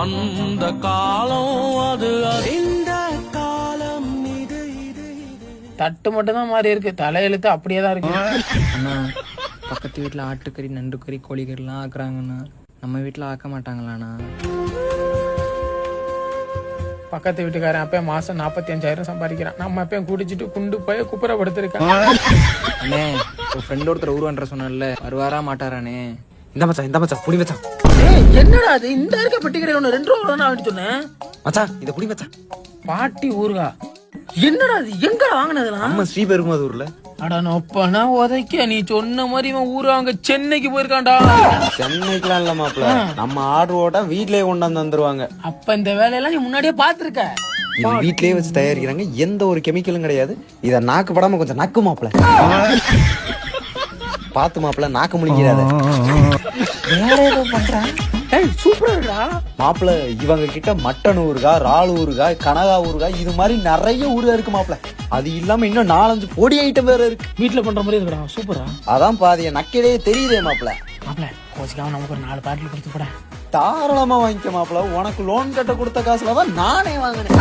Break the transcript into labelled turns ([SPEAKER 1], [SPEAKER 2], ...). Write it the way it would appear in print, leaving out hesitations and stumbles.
[SPEAKER 1] அந்த காலம் அது இந்த காலம் இது
[SPEAKER 2] தட்டு மட்டும் தான் மாறி இருக்கு, தலையெழுத்து அப்படியே தான் இருக்கு.
[SPEAKER 3] அண்ணா பக்கத்து வீட்டில் ஆட்டுக்கறி நண்டு கறி கோழிக்கறிலாம் ஆக்குறாங்கண்ணா, நம்ம வீட்டில் ஆக்க மாட்டாங்களாண்ணா?
[SPEAKER 2] பக்கத்து வீட்டுக்காரன் அப்ப மாசம் 45,000 சம்பாதிக்கிறான், நம்ம அப்ப குடிச்சிட்டு குண்டு போய் குப்புறப்படுத்திருக்கான்.
[SPEAKER 3] அண்ணே ஒரு ஃப்ரெண்ட் ஒருத்தர் ஊருவன்ற சொன்னல, வருவாரா மாட்டாரானே? இந்த மச்சான் புடி மச்சான்.
[SPEAKER 2] என்னடா அது இந்த இருக்க பெட்டி கடை ஒண்ணு 2 ரூபா தான் வாங்கிட்டு சொன்னேன்
[SPEAKER 3] மச்சான் இதை புடி மச்சான்.
[SPEAKER 2] பாட்டி ஊருகா, என்னடா அது எங்க வாங்கினதுலாம்?
[SPEAKER 3] நம்ம ஸ்ரீபெரும்புதூர்ல.
[SPEAKER 2] அட நொப்பனா உதைக்க, நீ சொன்ன மாதிரி இவன் ஊரு அங்க சென்னைக்கு போயிருக்கான்டா.
[SPEAKER 4] சென்னைக்குலாம் இல்ல மாப்பிள்ள, நம்ம ஆர்டர் ஓட்டா வீட்லயே கொண்டாந்து வந்துருவாங்க.
[SPEAKER 2] அப்ப இந்த வேலையெல்லாம் நீ முன்னாடியே பாத்துருக்க.
[SPEAKER 4] இது வீட்லயே வச்சு தயாரிக்கிறாங்க, எந்த ஒரு கெமிக்கலும் கிடையாது. இத நாக்கு படாம கொஞ்சம் நக்கு மாப்பிள்ள. பாத்து மாப்பிள்ள, நாக்கு முடிக்கிறாத.
[SPEAKER 2] வேற ஏதோ பண்றான். சூப்பரா இருக்கா
[SPEAKER 4] மாப்பிள்ள. இவங்க கிட்ட மட்டன் ஊறுகாய், இறால் ஊறுகாய், கனகா ஊறுகாய், இது மாதிரி நிறைய ஊறுகாய் இருக்கு மாப்பிள்ள. அது இல்லாம இன்னும் 4-5 பொடி ஐட்டம் வேற இருக்கு.
[SPEAKER 2] வீட்டுல பண்ற மாதிரி இருக்கா? சூப்பரா.
[SPEAKER 4] அதான் பாதிய நக்கிலே தெரியுதே மாப்பிள்ள.
[SPEAKER 2] மாப்பிள்ள கோச்சிக்காம நமக்கு ஒரு 4 பாட்டில் கொடுத்து போட.
[SPEAKER 4] தாராளமா வாங்கிக்க மாப்பிள்ள. உனக்கு லோன் கட்ட கொடுத்த காசுல தான் நானே வாங்கினேன்.